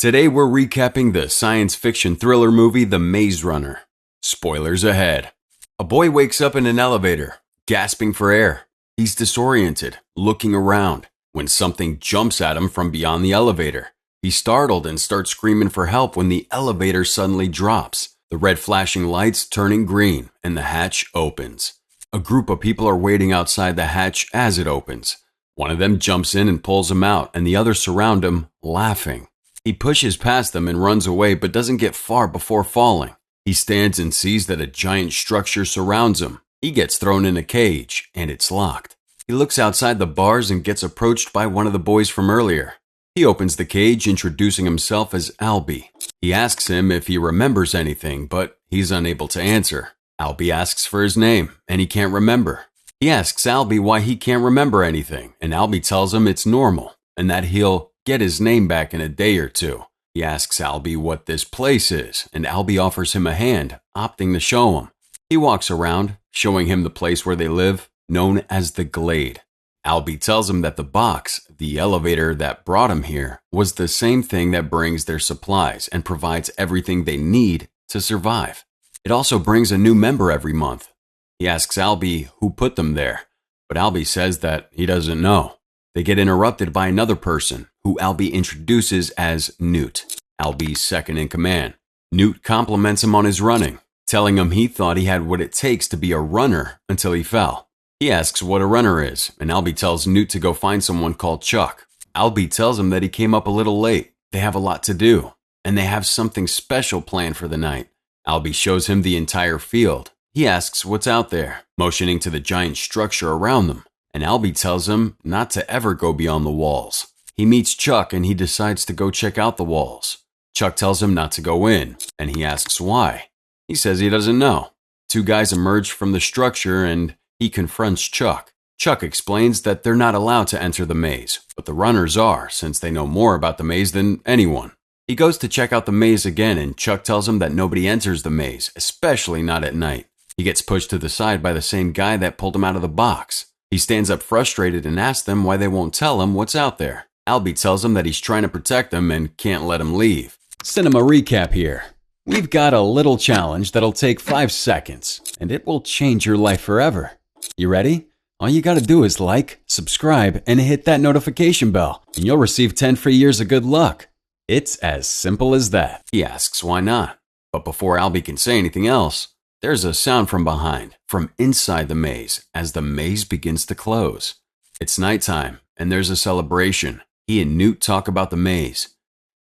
Today we're recapping the science fiction thriller movie The Maze Runner. Spoilers ahead. A boy wakes up in an elevator, gasping for air. He's disoriented, looking around, when something jumps at him from beyond the elevator. He's startled and starts screaming for help when the elevator suddenly drops, the red flashing lights turning green, and the hatch opens. A group of people are waiting outside the hatch as it opens. One of them jumps in and pulls him out, and the others surround him, laughing. He pushes past them and runs away, but doesn't get far before falling. He stands and sees that a giant structure surrounds him. He gets thrown in a cage, and it's locked. He looks outside the bars and gets approached by one of the boys from earlier. He opens the cage, introducing himself as Albie. He asks him if he remembers anything, but he's unable to answer. Albie asks for his name, and he can't remember. He asks Albie why he can't remember anything, and Albie tells him it's normal, and that he'll get his name back in a day or two. He asks Albie what this place is, and Albie offers him a hand, opting to show him. He walks around, showing him the place where they live, known as the Glade. Albie tells him that the box, the elevator that brought him here, was the same thing that brings their supplies and provides everything they need to survive. It also brings a new member every month. He asks Albie who put them there, but Albie says that he doesn't know. They get interrupted by another person, who Albie introduces as Newt, Albie's second in command. Newt compliments him on his running, telling him he thought he had what it takes to be a runner until he fell. He asks what a runner is, and Albie tells Newt to go find someone called Chuck. Albie tells him that he came up a little late. They have a lot to do, and they have something special planned for the night. Albie shows him the entire field. He asks what's out there, motioning to the giant structure around them, and Albie tells him not to ever go beyond the walls. He meets Chuck and he decides to go check out the walls. Chuck tells him not to go in, and he asks why. He says he doesn't know. Two guys emerge from the structure and he confronts Chuck. Chuck explains that they're not allowed to enter the maze, but the runners are, since they know more about the maze than anyone. He goes to check out the maze again, and Chuck tells him that nobody enters the maze, especially not at night. He gets pushed to the side by the same guy that pulled him out of the box. He stands up frustrated and asks them why they won't tell him what's out there. Albie tells him that he's trying to protect him and can't let him leave. Cinema recap here. We've got a little challenge that'll take 5 seconds, and it will change your life forever. You ready? All you gotta do is like, subscribe, and hit that notification bell, and you'll receive 10 free years of good luck. It's as simple as that. He asks why not. But before Albie can say anything else, there's a sound from behind, from inside the maze, as the maze begins to close. It's nighttime, and there's a celebration. He and Newt talk about the maze.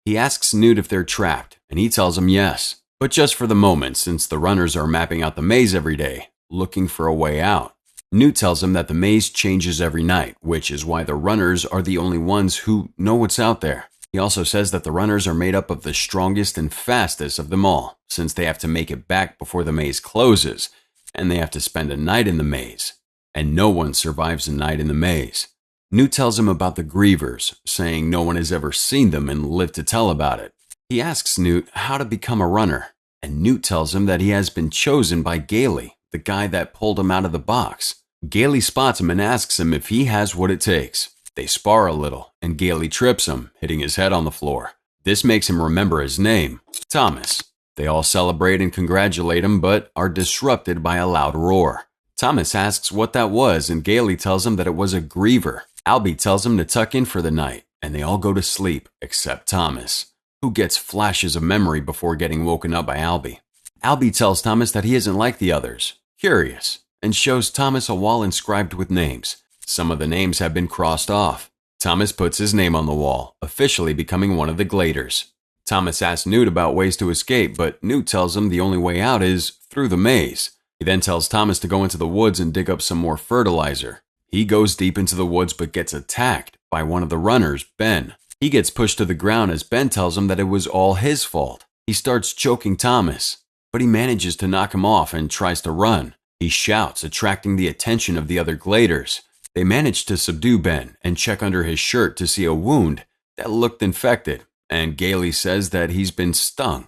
He asks Newt if they're trapped, and he tells him yes, but just for the moment, since the runners are mapping out the maze every day, looking for a way out. Newt tells him that the maze changes every night, which is why the runners are the only ones who know what's out there. He also says that the runners are made up of the strongest and fastest of them all, since they have to make it back before the maze closes, and they have to spend a night in the maze. And no one survives a night in the maze. Newt tells him about the Grievers, saying no one has ever seen them and lived to tell about it. He asks Newt how to become a runner, and Newt tells him that he has been chosen by Gailey, the guy that pulled him out of the box. Gailey spots him and asks him if he has what it takes. They spar a little, and Gailey trips him, hitting his head on the floor. This makes him remember his name, Thomas. They all celebrate and congratulate him, but are disrupted by a loud roar. Thomas asks what that was, and Gailey tells him that it was a griever. Albie tells him to tuck in for the night, and they all go to sleep, except Thomas, who gets flashes of memory before getting woken up by Albie. Albie tells Thomas that he isn't like the others, curious, and shows Thomas a wall inscribed with names. Some of the names have been crossed off. Thomas puts his name on the wall, officially becoming one of the Gladers. Thomas asks Newt about ways to escape, but Newt tells him the only way out is through the maze. He then tells Thomas to go into the woods and dig up some more fertilizer. He goes deep into the woods but gets attacked by one of the runners, Ben. He gets pushed to the ground as Ben tells him that it was all his fault. He starts choking Thomas, but he manages to knock him off and tries to run. He shouts, attracting the attention of the other Gladers. They manage to subdue Ben and check under his shirt to see a wound that looked infected, and Gailey says that he's been stung.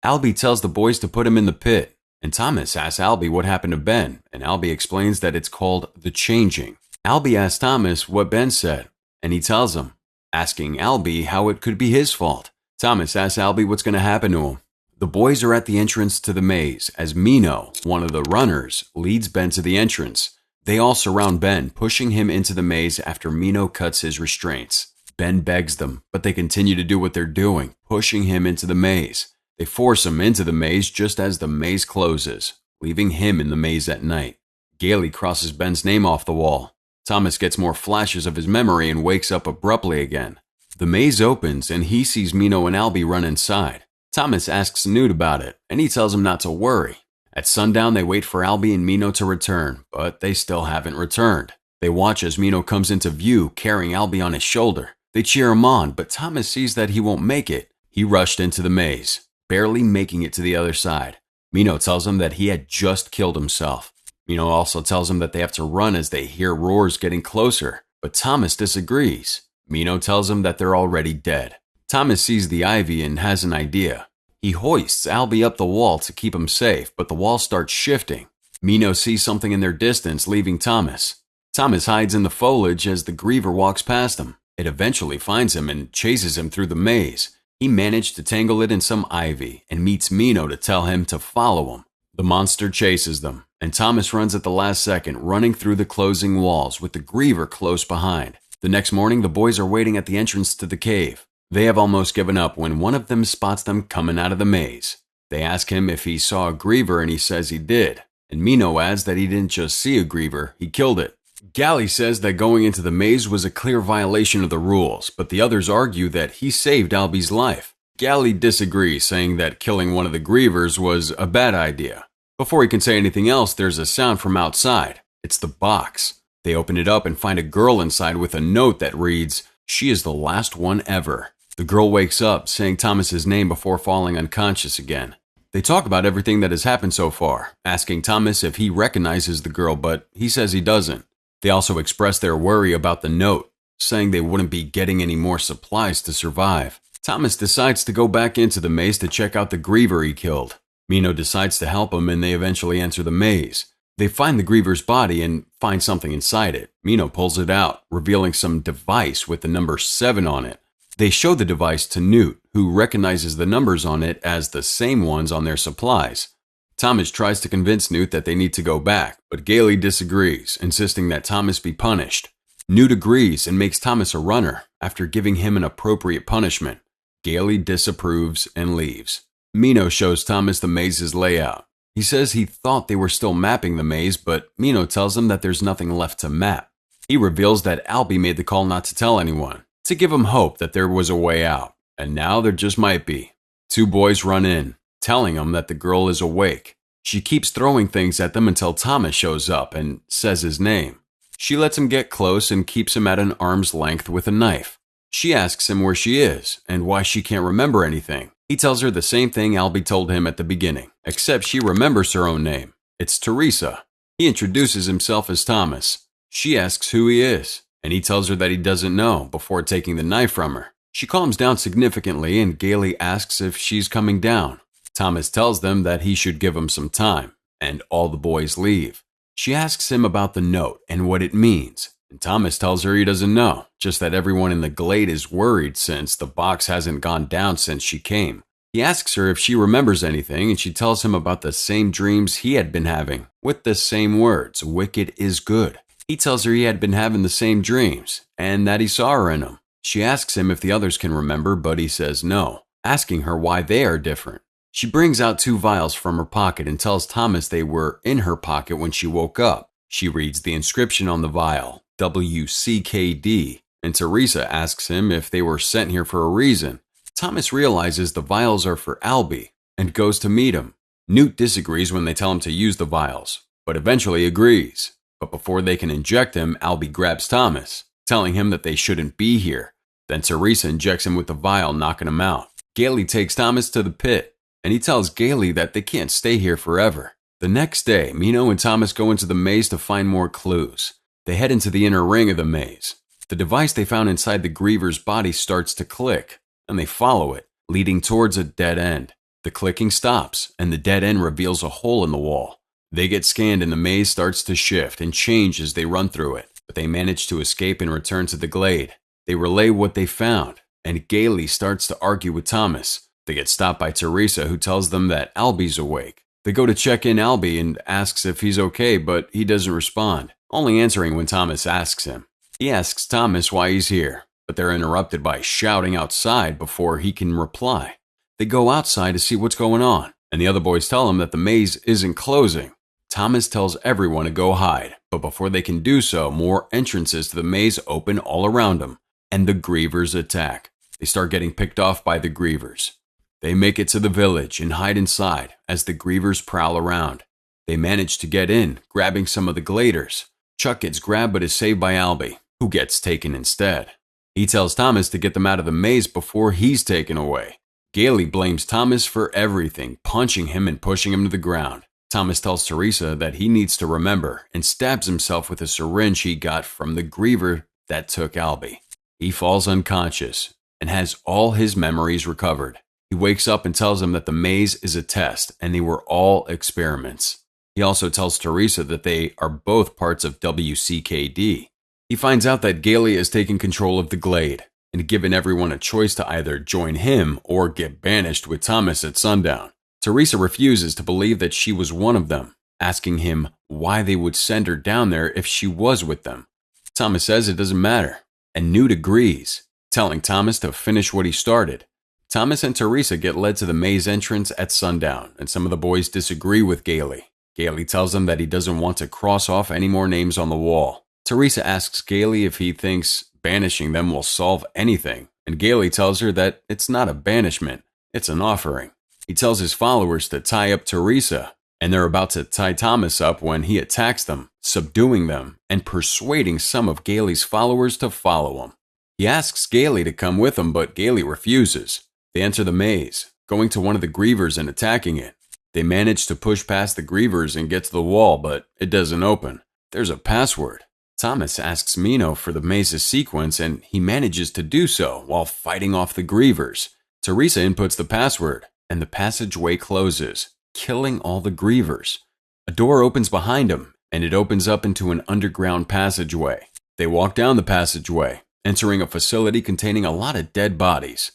Albie tells the boys to put him in the pit, and Thomas asks Albie what happened to Ben, and Albie explains that it's called the changing. Albie asks Thomas what Ben said, and he tells him, asking Albie how it could be his fault. Thomas asks Albie what's going to happen to him. The boys are at the entrance to the maze as Mino, one of the runners, leads Ben to the entrance. They all surround Ben, pushing him into the maze after Mino cuts his restraints. Ben begs them, but they continue to do what they're doing, pushing him into the maze. They force him into the maze just as the maze closes, leaving him in the maze at night. Gailey crosses Ben's name off the wall. Thomas gets more flashes of his memory and wakes up abruptly again. The maze opens and he sees Mino and Albie run inside. Thomas asks Newt about it, and he tells him not to worry. At sundown, they wait for Albie and Mino to return, but they still haven't returned. They watch as Mino comes into view, carrying Albie on his shoulder. They cheer him on, but Thomas sees that he won't make it. He rushed into the maze, barely making it to the other side. Mino tells him that he had just killed himself. Mino also tells him that they have to run as they hear roars getting closer, but Thomas disagrees. Mino tells him that they're already dead. Thomas sees the ivy and has an idea. He hoists Albie up the wall to keep him safe, but the wall starts shifting. Mino sees something in their distance, leaving Thomas. Thomas hides in the foliage as the Griever walks past him. It eventually finds him and chases him through the maze. He managed to tangle it in some ivy and meets Mino to tell him to follow him. The monster chases them, and Thomas runs at the last second, running through the closing walls with the Griever close behind. The next morning, the boys are waiting at the entrance to the cave. They have almost given up when one of them spots them coming out of the maze. They ask him if he saw a Griever, and he says he did. And Mino adds that he didn't just see a Griever, he killed it. Gally says that going into the maze was a clear violation of the rules, but the others argue that he saved Albie's life. Gally disagrees, saying that killing one of the Grievers was a bad idea. Before he can say anything else, there's a sound from outside. It's the box. They open it up and find a girl inside with a note that reads, "She is the last one ever." The girl wakes up, saying Thomas's name before falling unconscious again. They talk about everything that has happened so far, asking Thomas if he recognizes the girl, but he says he doesn't. They also express their worry about the note, saying they wouldn't be getting any more supplies to survive. Thomas decides to go back into the maze to check out the Griever he killed. Mino decides to help him, and they eventually enter the maze. They find the Griever's body and find something inside it. Mino pulls it out, revealing some device with the number 7 on it. They show the device to Newt, who recognizes the numbers on it as the same ones on their supplies. Thomas tries to convince Newt that they need to go back, but Gailey disagrees, insisting that Thomas be punished. Newt agrees and makes Thomas a runner after giving him an appropriate punishment. Gailey disapproves and leaves. Mino shows Thomas the maze's layout. He says he thought they were still mapping the maze, but Mino tells him that there's nothing left to map. He reveals that Albie made the call not to tell anyone, to give him hope that there was a way out, and now there just might be. 2 boys run in, telling him that the girl is awake. She keeps throwing things at them until Thomas shows up and says his name. She lets him get close and keeps him at an arm's length with a knife. She asks him where she is and why she can't remember anything. He tells her the same thing Albie told him at the beginning, except she remembers her own name. It's Teresa. He introduces himself as Thomas. She asks who he is, and he tells her that he doesn't know before taking the knife from her. She calms down significantly, and Gailey asks if she's coming down. Thomas tells them that he should give him some time, and all the boys leave. She asks him about the note and what it means, and Thomas tells her he doesn't know, just that everyone in the glade is worried since the box hasn't gone down since she came. He asks her if she remembers anything, and she tells him about the same dreams he had been having, with the same words, "Wicked is good." He tells her he had been having the same dreams, and that he saw her in them. She asks him if the others can remember, but he says no, asking her why they are different. She brings out 2 vials from her pocket and tells Thomas they were in her pocket when she woke up. She reads the inscription on the vial, WCKD, and Teresa asks him if they were sent here for a reason. Thomas realizes the vials are for Albie and goes to meet him. Newt disagrees when they tell him to use the vials, but eventually agrees. But before they can inject him, Albie grabs Thomas, telling him that they shouldn't be here. Then Teresa injects him with the vial, knocking him out. Gailey takes Thomas to the pit, and he tells Gailey that they can't stay here forever. The next day, Mino and Thomas go into the maze to find more clues. They head into the inner ring of the maze. The device they found inside the Griever's body starts to click, and they follow it, leading towards a dead end. The clicking stops, and the dead end reveals a hole in the wall. They get scanned, and the maze starts to shift and change as they run through it, but they manage to escape and return to the glade. They relay what they found, and Gailey starts to argue with Thomas. They get stopped by Teresa, who tells them that Albie's awake. They go to check in Albie and asks if he's okay, but he doesn't respond, only answering when Thomas asks him. He asks Thomas why he's here, but they're interrupted by shouting outside before he can reply. They go outside to see what's going on, and the other boys tell him that the maze isn't closing. Thomas tells everyone to go hide, but before they can do so, more entrances to the maze open all around them, and the Grievers attack. They start getting picked off by the Grievers. They make it to the village and hide inside as the Grievers prowl around. They manage to get in, grabbing some of the Gladers. Chuck gets grabbed but is saved by Albie, who gets taken instead. He tells Thomas to get them out of the maze before he's taken away. Gailey blames Thomas for everything, punching him and pushing him to the ground. Thomas tells Teresa that he needs to remember and stabs himself with a syringe he got from the Griever that took Albie. He falls unconscious and has all his memories recovered. He wakes up and tells them that the maze is a test and they were all experiments. He also tells Teresa that they are both parts of WCKD. He finds out that Gailey has taken control of the Glade and given everyone a choice to either join him or get banished with Thomas at sundown. Teresa refuses to believe that she was one of them, asking him why they would send her down there if she was with them. Thomas says it doesn't matter, and Newt agrees, telling Thomas to finish what he started. Thomas and Teresa get led to the maze entrance at sundown, and some of the boys disagree with Gailey. Gailey tells them that he doesn't want to cross off any more names on the wall. Teresa asks Gailey if he thinks banishing them will solve anything, and Gailey tells her that it's not a banishment, it's an offering. He tells his followers to tie up Teresa, and they're about to tie Thomas up when he attacks them, subduing them, and persuading some of Gailey's followers to follow him. He asks Gailey to come with him, but Gailey refuses. They enter the maze, going to one of the Grievers and attacking it. They manage to push past the Grievers and get to the wall, but it doesn't open. There's a password. Thomas asks Mino for the maze's sequence, and he manages to do so while fighting off the Grievers. Teresa inputs the password, and the passageway closes, killing all the Grievers. A door opens behind him, and it opens up into an underground passageway. They walk down the passageway, entering a facility containing a lot of dead bodies.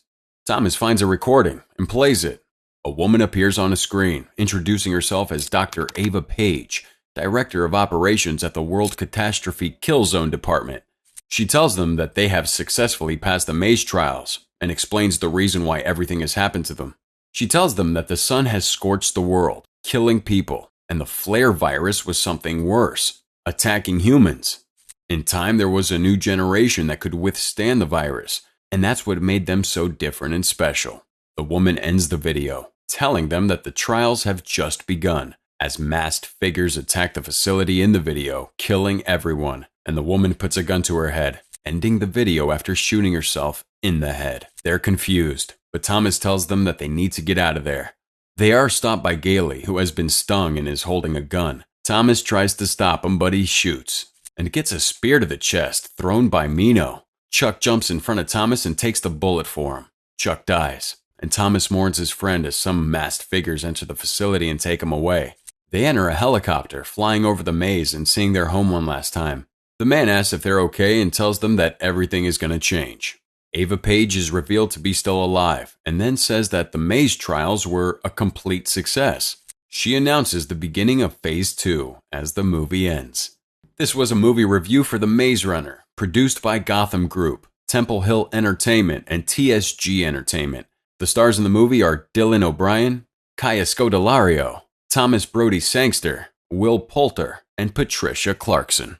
Thomas finds a recording and plays it. A woman appears on a screen, introducing herself as Dr. Ava Page, Director of Operations at the World Catastrophe Kill Zone Department. She tells them that they have successfully passed the maze trials and explains the reason why everything has happened to them. She tells them that the sun has scorched the world, killing people, and the flare virus was something worse, attacking humans. In time, there was a new generation that could withstand the virus, and that's what made them so different and special. The woman ends the video, telling them that the trials have just begun, as masked figures attack the facility in the video, killing everyone, and the woman puts a gun to her head, ending the video after shooting herself in the head. They're confused, but Thomas tells them that they need to get out of there. They are stopped by Gailey, who has been stung and is holding a gun. Thomas tries to stop him, but he shoots, and gets a spear to the chest, thrown by Mino. Chuck jumps in front of Thomas and takes the bullet for him. Chuck dies, and Thomas mourns his friend as some masked figures enter the facility and take him away. They enter a helicopter, flying over the maze and seeing their home one last time. The man asks if they're okay and tells them that everything is going to change. Ava Page is revealed to be still alive, and then says that the maze trials were a complete success. She announces the beginning of Phase 2 as the movie ends. This was a movie review for The Maze Runner, produced by Gotham Group, Temple Hill Entertainment, and TSG Entertainment. The stars in the movie are Dylan O'Brien, Kaya Scodelario, Thomas Brody Sangster, Will Poulter, and Patricia Clarkson.